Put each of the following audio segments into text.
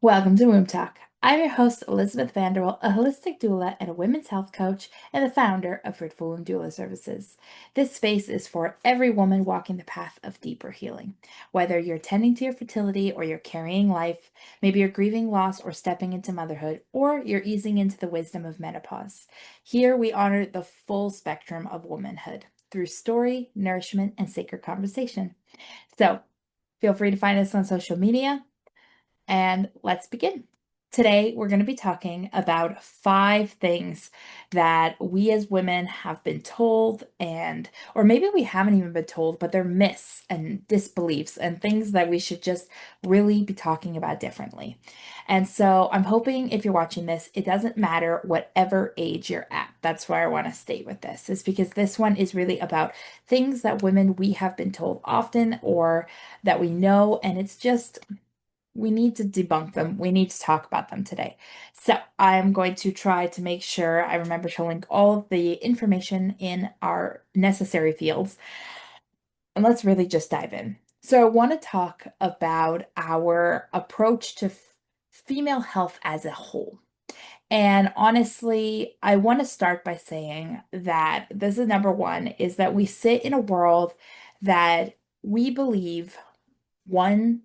Welcome to Womb Talk. I'm your host, Elizabeth Vanderwell, a holistic doula and a women's health coach, and the founder of Fruitful Womb Doula Services. This space is for every woman walking the path of deeper healing. Whether you're tending to your fertility or you're carrying life, maybe you're grieving loss or stepping into motherhood, or you're easing into the wisdom of menopause. Here we honor the full spectrum of womanhood through story, nourishment, and sacred conversation. So feel free to find us on social media and let's begin. Today, we're going to be talking about 5 things that we as women have been told, or maybe we haven't even been told, but they're myths and disbeliefs and things that we should just really be talking about differently. And so I'm hoping if you're watching this, it doesn't matter whatever age you're at. That's why I want to stay with this, is because this one is really about things that women we have been told often or that we know, and it's just we need to debunk them. We need to talk about them today. So I'm going to try to make sure I remember to link all of the information in our necessary fields. And let's really just dive in. So I want to talk about our approach to female health as a whole. And honestly, I want to start by saying that this is number one, is that we sit in a world that we believe one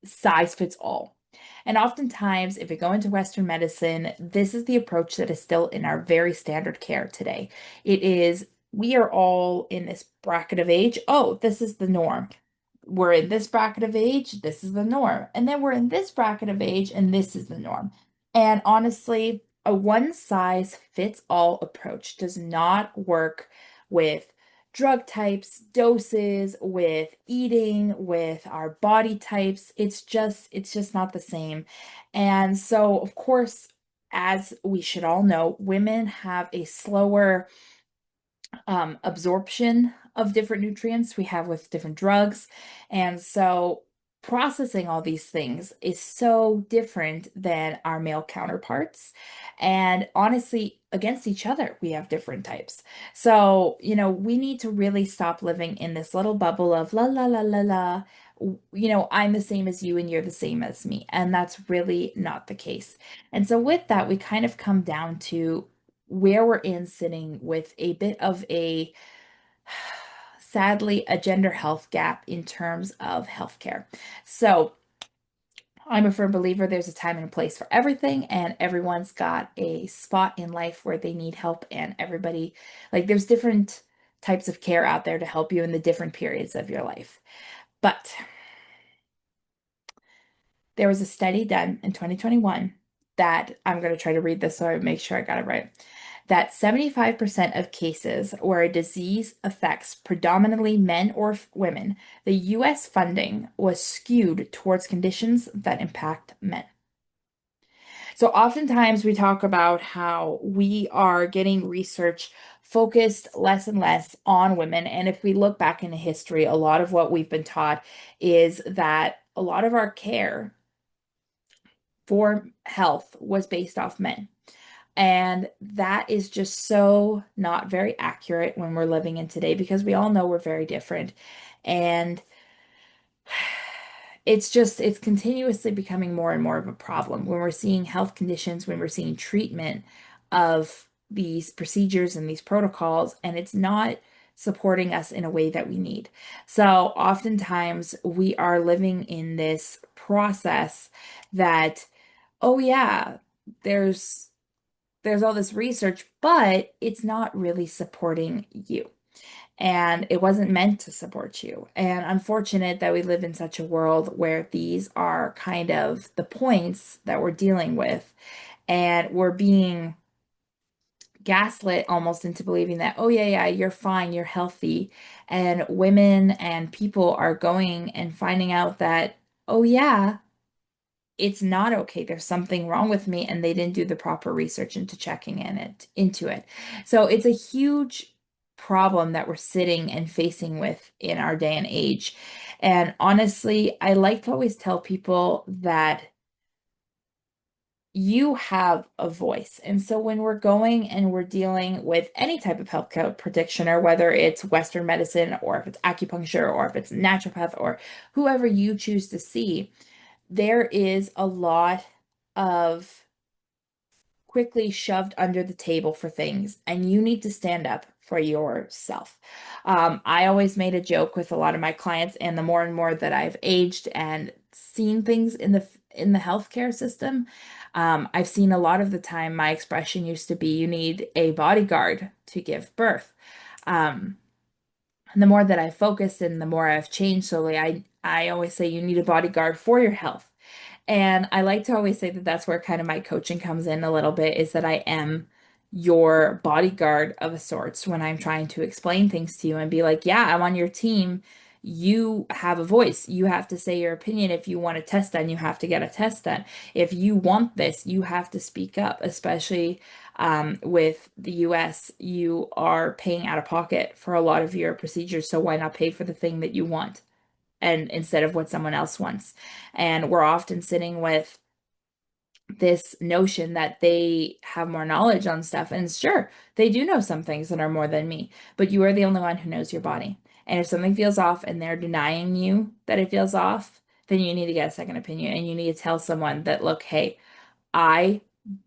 size fits all. And oftentimes, if we go into Western medicine, this is the approach that is still in our very standard care today. It is, we are all in this bracket of age. Oh, this is the norm. We're in this bracket of age, this is the norm. And then we're in this bracket of age, and this is the norm. And honestly, a one size fits all approach does not work with drug types, doses, with eating, with our body types. It's just not the same. And so, of course, as we should all know, women have a slower absorption of different nutrients we have with different drugs. And so processing all these things is so different than our male counterparts. And honestly, against each other, we have different types. So, we need to really stop living in this little bubble of la la la la la. I'm the same as you and you're the same as me. And that's really not the case. And so with that, we kind of come down to where we're in sitting with a bit of a sadly a gender health gap in terms of healthcare. So I'm a firm believer there's a time and a place for everything, and everyone's got a spot in life where they need help, and everybody, like, there's different types of care out there to help you in the different periods of your life. But there was a study done in 2021 that I'm going to try to read this so I make sure I got it right. That 75% of cases where a disease affects predominantly men or women, the US funding was skewed towards conditions that impact men. So oftentimes we talk about how we are getting research focused less and less on women. And if we look back into history, a lot of what we've been taught is that a lot of our care for health was based off men. And that is just so not very accurate when we're living in today because we all know we're very different. And it's continuously becoming more and more of a problem when we're seeing health conditions, when we're seeing treatment of these procedures and these protocols, and it's not supporting us in a way that we need. So oftentimes we are living in this process that, oh yeah, there's all this research, but it's not really supporting you. And it wasn't meant to support you. And unfortunate that we live in such a world where these are kind of the points that we're dealing with. And we're being gaslit almost into believing that, oh, yeah, yeah, you're fine, you're healthy. And women and people are going and finding out that, oh, yeah, it's not okay. There's something wrong with me, and they didn't do the proper research into it. So it's a huge problem that we're sitting and facing with in our day and age. And honestly, I like to always tell people that you have a voice. And so when we're going and we're dealing with any type of healthcare practitioner, whether it's Western medicine or if it's acupuncture or if it's naturopath or whoever you choose to see, there is a lot of quickly shoved under the table for things, and you need to stand up for yourself. I always made a joke with a lot of my clients, and the more and more that I've aged and seen things in the healthcare system, I've seen a lot of the time my expression used to be, you need a bodyguard to give birth. Um, and the more that I focus and the more I've changed slowly, I always say you need a bodyguard for your health. And I like to always say that that's where kind of my coaching comes in a little bit, is that I am your bodyguard of a sorts when I'm trying to explain things to you and be like, yeah, I'm on your team. You have a voice. You have to say your opinion. If you want a test done, you have to get a test done. If you want this, you have to speak up, especially with the US. You are paying out of pocket for a lot of your procedures. So why not pay for the thing that you want? And instead of what someone else wants. And we're often sitting with this notion that they have more knowledge on stuff. And sure, they do know some things that are more than me, but you are the only one who knows your body. And if something feels off and they're denying you that it feels off, then you need to get a second opinion and you need to tell someone that, look, hey, I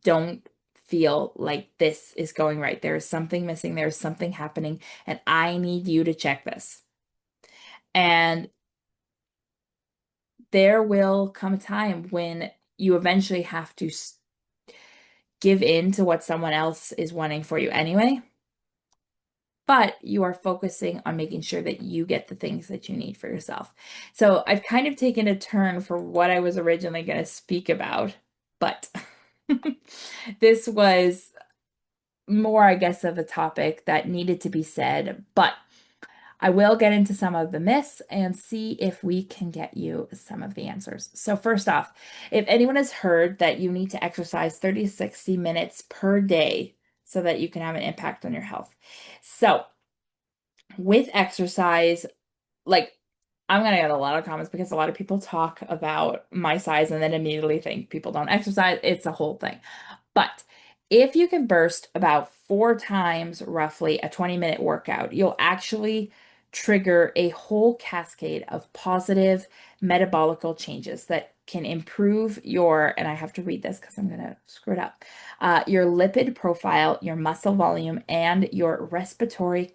don't feel like this is going right. There is something missing. There is something happening, and I need you to check this. And there will come a time when you eventually have to give in to what someone else is wanting for you anyway, but you are focusing on making sure that you get the things that you need for yourself. So I've kind of taken a turn for what I was originally going to speak about, but this was more, I guess, of a topic that needed to be said, but I will get into some of the myths and see if we can get you some of the answers. So first off, if anyone has heard that you need to exercise 30 to 60 minutes per day so that you can have an impact on your health. So with exercise, like, I'm gonna get a lot of comments because a lot of people talk about my size and then immediately think people don't exercise. It's a whole thing. But if you can burst about 4 times roughly a 20-minute workout, you'll actually trigger a whole cascade of positive metabolical changes that can improve your, and I have to read this because I'm going to screw it up, your lipid profile, your muscle volume, and your respiratory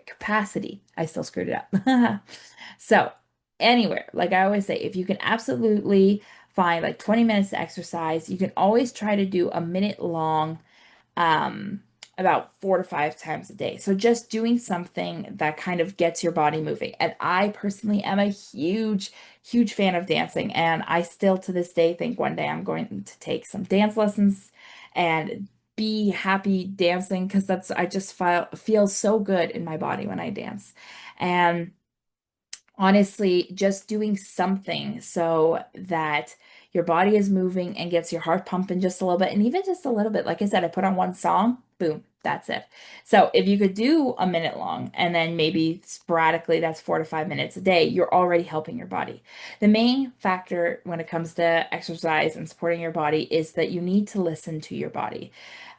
capacity. I still screwed it up. So, anywhere, like I always say, if you can absolutely find like 20 minutes to exercise, you can always try to do a minute long, um, about 4 to 5 times a day. So just doing something that kind of gets your body moving. And I personally am a huge, huge fan of dancing. And I still to this day think one day I'm going to take some dance lessons and be happy dancing, because I just feel so good in my body when I dance. And honestly, just doing something so that your body is moving and gets your heart pumping just a little bit, and even just a little bit. Like I said, I put on one song, boom, that's it. So if you could do a minute long and then maybe sporadically, that's 4 to 5 minutes a day, you're already helping your body. The main factor when it comes to exercise and supporting your body is that you need to listen to your body.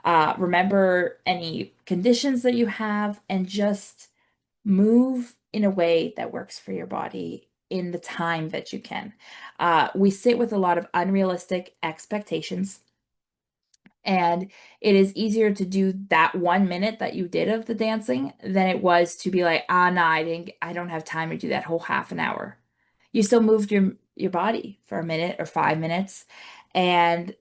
Remember any conditions that you have and just move in a way that works for your body in the time that you can. We sit with a lot of unrealistic expectations, and it is easier to do that 1 minute that you did of the dancing than it was to be like, ah, no, I don't have time to do that whole half an hour. You still moved your body for a minute or 5 minutes, and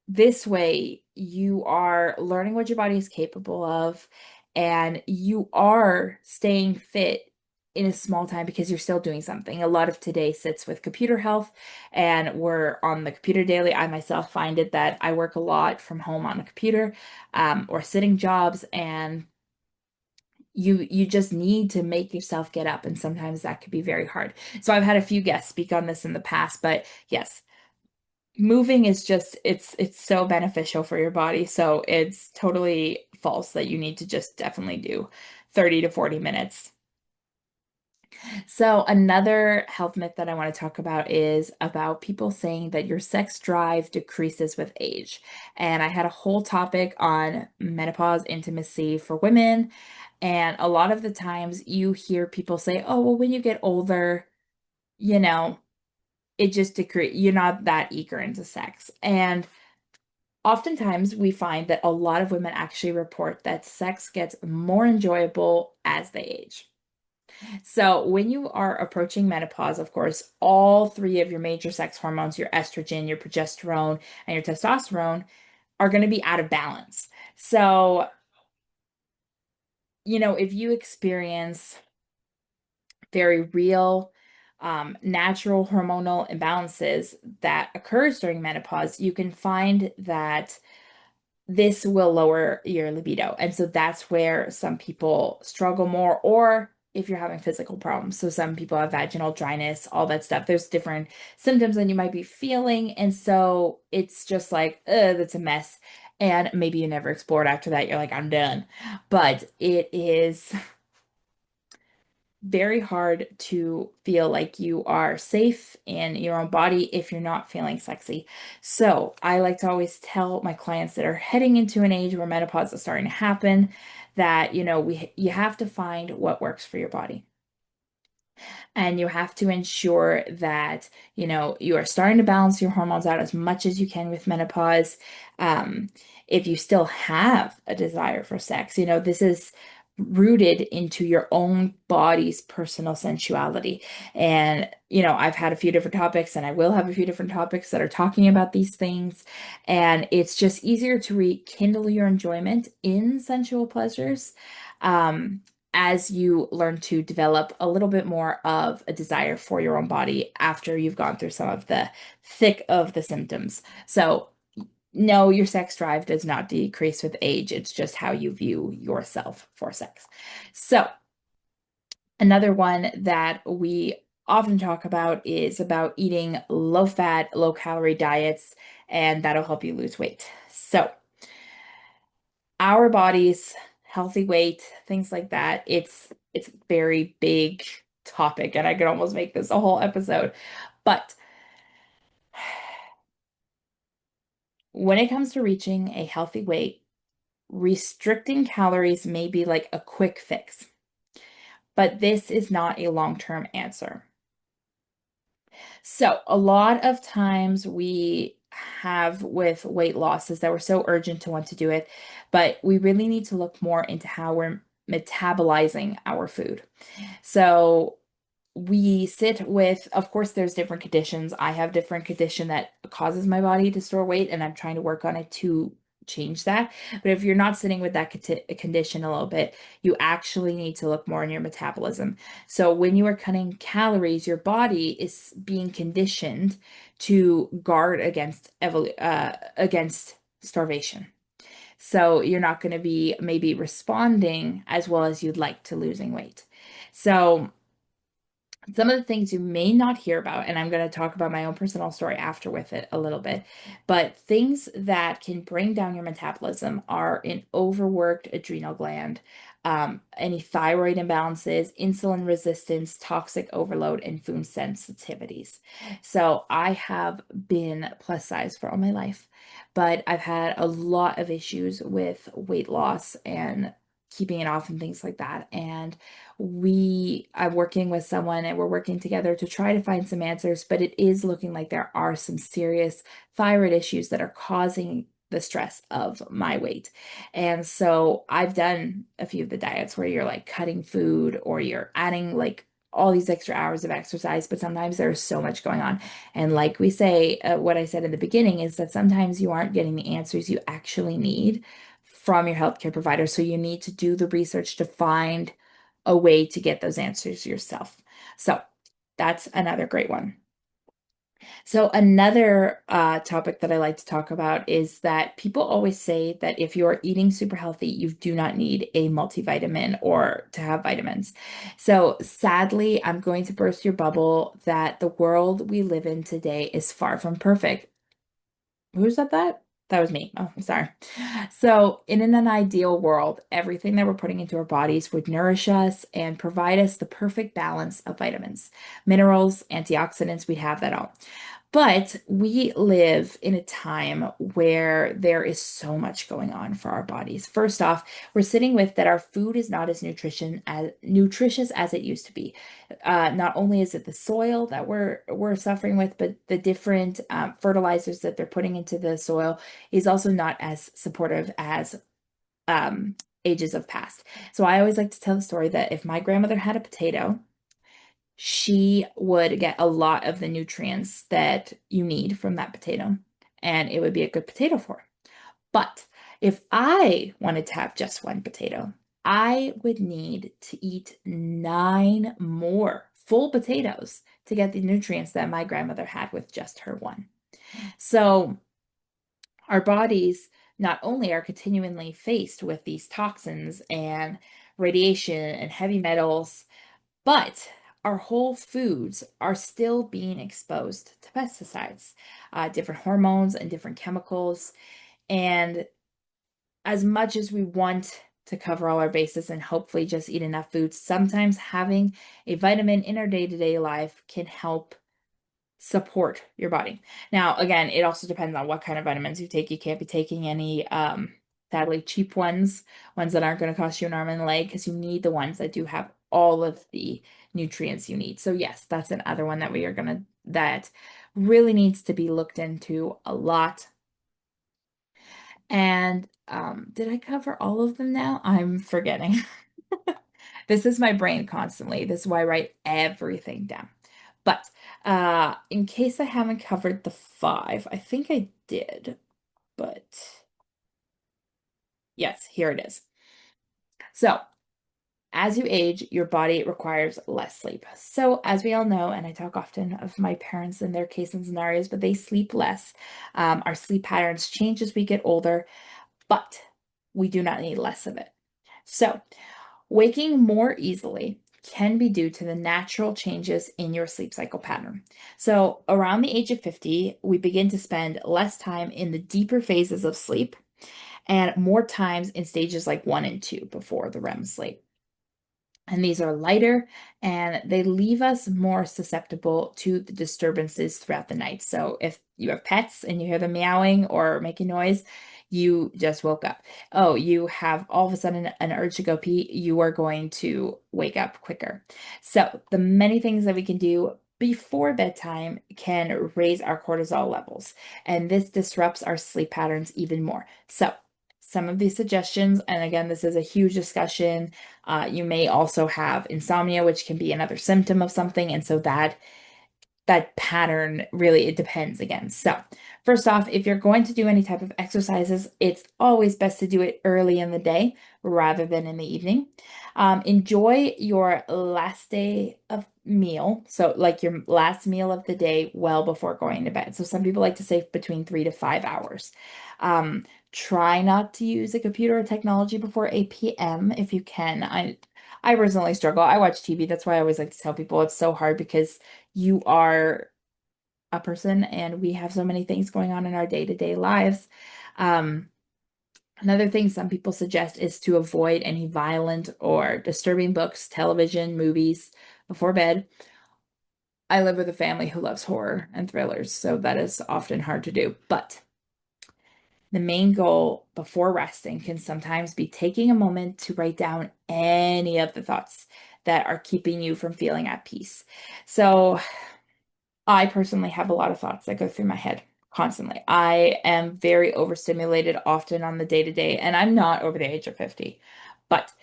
this way, you are learning what your body is capable of, and you are staying fit in a small time because you're still doing something. A lot of today sits with computer health, and we're on the computer daily. I myself find it that I work a lot from home on a computer, or sitting jobs, and you just need to make yourself get up, and sometimes that could be very hard. So I've had a few guests speak on this in the past, but yes, moving is just it's so beneficial for your body. So it's totally false that you need to just definitely do 30 to 40 minutes. So another health myth that I want to talk about is about people saying that your sex drive decreases with age. And I had a whole topic on menopause intimacy for women. And a lot of the times you hear people say, oh, well, when you get older, you know, it just decrease, you're not that eager into sex. And oftentimes we find that a lot of women actually report that sex gets more enjoyable as they age. So when you are approaching menopause, of course, all three of your major sex hormones, your estrogen, your progesterone, and your testosterone, are going to be out of balance. So, if you experience very real, natural hormonal imbalances that occurs during menopause, you can find that this will lower your libido. And so that's where some people struggle more, or if you're having physical problems. So some people have vaginal dryness, all that stuff. There's different symptoms that you might be feeling. And so it's just like, that's a mess. And maybe you never explored after that. You're like, I'm done. But it is very hard to feel like you are safe in your own body if you're not feeling sexy. So I like to always tell my clients that are heading into an age where menopause is starting to happen that, you have to find what works for your body. And you have to ensure that, you are starting to balance your hormones out as much as you can with menopause. Um, if you still have a desire for sex, this is rooted into your own body's personal sensuality. And, I've had a few different topics and I will have a few different topics that are talking about these things. And it's just easier to rekindle your enjoyment in sensual pleasures. Um, as you learn to develop a little bit more of a desire for your own body after you've gone through some of the thick of the symptoms. So, no, your sex drive does not decrease with age. It's just how you view yourself for sex. So, another one that we often talk about is about eating low fat, low calorie diets, and that'll help you lose weight. So, our bodies, healthy weight, things like that. It's a very big topic, and I could almost make this a whole episode. But when it comes to reaching a healthy weight, restricting calories may be like a quick fix, but this is not a long-term answer. So, a lot of times we have with weight losses that we're so urgent to want to do it, but we really need to look more into how we're metabolizing our food. So we sit with, of course, there's different conditions. I have different condition that causes my body to store weight, and I'm trying to work on it to change that. But if you're not sitting with that condition a little bit, you actually need to look more in your metabolism. So when you are cutting calories, your body is being conditioned to guard against starvation. So you're not going to be maybe responding as well as you'd like to losing weight. So some of the things you may not hear about, and I'm going to talk about my own personal story after with it a little bit, but things that can bring down your metabolism are an overworked adrenal gland, any thyroid imbalances, insulin resistance, toxic overload, and food sensitivities. So I have been plus size for all my life, but I've had a lot of issues with weight loss and keeping it off and things like that. And I'm working with someone and we're working together to try to find some answers, but it is looking like there are some serious thyroid issues that are causing the stress of my weight. And so I've done a few of the diets where you're like cutting food or you're adding like all these extra hours of exercise, but sometimes there's so much going on. And like we say, what I said in the beginning is that sometimes you aren't getting the answers you actually need from your healthcare provider. So you need to do the research to find a way to get those answers yourself. So that's another great one. So another topic that I like to talk about is that people always say that if you're eating super healthy, you do not need a multivitamin or to have vitamins. So sadly, I'm going to burst your bubble that the world we live in today is far from perfect. Who said that? That was me. Oh, I'm sorry. So, in an ideal world, everything that we're putting into our bodies would nourish us and provide us the perfect balance of vitamins, minerals, antioxidants. We have that all. But we live in a time where there is so much going on for our bodies. First off, we're sitting with that our food is not as nutritious as it used to be. Not only is it the soil that we're suffering with, but the different fertilizers that they're putting into the soil is also not as supportive as um, ages of past. So I always like to tell the story that if my grandmother had a potato, she would get a lot of the nutrients that you need from that potato, and it would be a good potato for her. But if I wanted to have just one potato, I would need to eat 9 more full potatoes to get the nutrients that my grandmother had with just her one. So our bodies not only are continually faced with these toxins and radiation and heavy metals, but our whole foods are still being exposed to pesticides, different hormones and different chemicals. And as much as we want to cover all our bases and hopefully just eat enough food, sometimes having a vitamin in our day-to-day life can help support your body. Now, again, it also depends on what kind of vitamins you take. You can't be taking any sadly cheap ones that aren't going to cost you an arm and a leg, because you need the ones that do have all of the nutrients you need. So yes, that's another one that that really needs to be looked into a lot. And did I cover all of them now? I'm forgetting. This is my brain constantly. This is why I write everything down. But in case I haven't covered the five, I think I did, but yes, here it is. So, as you age, your body requires less sleep. So, as we all know, and I talk often of my parents and their case and scenarios, but they sleep less. Our sleep patterns change as we get older, but we do not need less of it. So, waking more easily can be due to the natural changes in your sleep cycle pattern. So, around the age of 50, we begin to spend less time in the deeper phases of sleep and more times in stages like 1 and 2 before the REM sleep. And these are lighter and they leave us more susceptible to the disturbances throughout the night. So if you have pets and you hear them meowing or making noise, you just woke up. Oh, you have all of a sudden an urge to go pee, you are going to wake up quicker. So the many things that we can do before bedtime can raise our cortisol levels, and this disrupts our sleep patterns even more. So some of these suggestions, and again, this is a huge discussion. You may also have insomnia, which can be another symptom of something. And so that pattern really, it depends again. So first off, if you're going to do any type of exercises, it's always best to do it early in the day rather than in the evening. Enjoy your last day of meal. So like your last meal of the day well before going to bed. So some people like to say between 3 to 5 hours. Try not to use a computer or technology before 8 p.m. if you can. I personally struggle. I watch TV. That's why I always like to tell people it's so hard, because you are a person and we have so many things going on in our day-to-day lives. Um, Another thing some people suggest is to avoid any violent or disturbing books, television, movies before bed. I live with a family who loves horror and thrillers, so that is often hard to do. But the main goal before resting can sometimes be taking a moment to write down any of the thoughts that are keeping you from feeling at peace. So I personally have a lot of thoughts that go through my head constantly. I am very overstimulated often on the day to day, and I'm not over the age of 50. But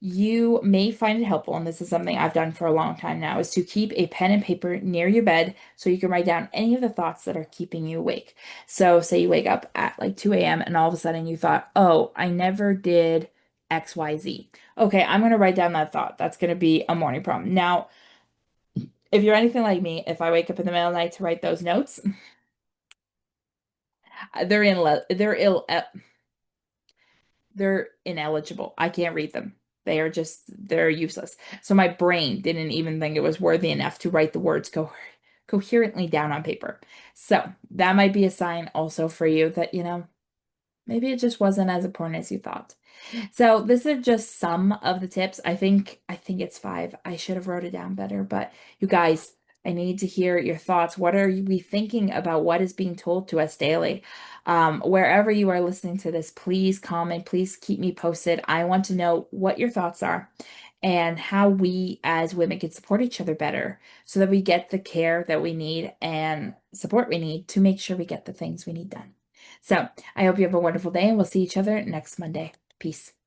you may find it helpful, and this is something I've done for a long time now, is to keep a pen and paper near your bed so you can write down any of the thoughts that are keeping you awake. So, say you wake up at like 2 a.m. and all of a sudden you thought, oh, I never did XYZ. Okay, I'm going to write down that thought. That's going to be a morning problem. Now, if you're anything like me, if I wake up in the middle of the night to write those notes, they're in they're ill they're ineligible. I can't read them. They're useless. So my brain didn't even think it was worthy enough to write the words coherently down on paper. So that might be a sign also for you that, maybe it just wasn't as important as you thought. So this is just some of the tips. I think it's five. I should have wrote it down better, but you guys, I need to hear your thoughts. What are we thinking about what is being told to us daily? Wherever you are listening to this, please comment, please keep me posted. I want to know what your thoughts are and how we as women can support each other better so that we get the care that we need and support we need to make sure we get the things we need done. So I hope you have a wonderful day and we'll see each other next Monday. Peace.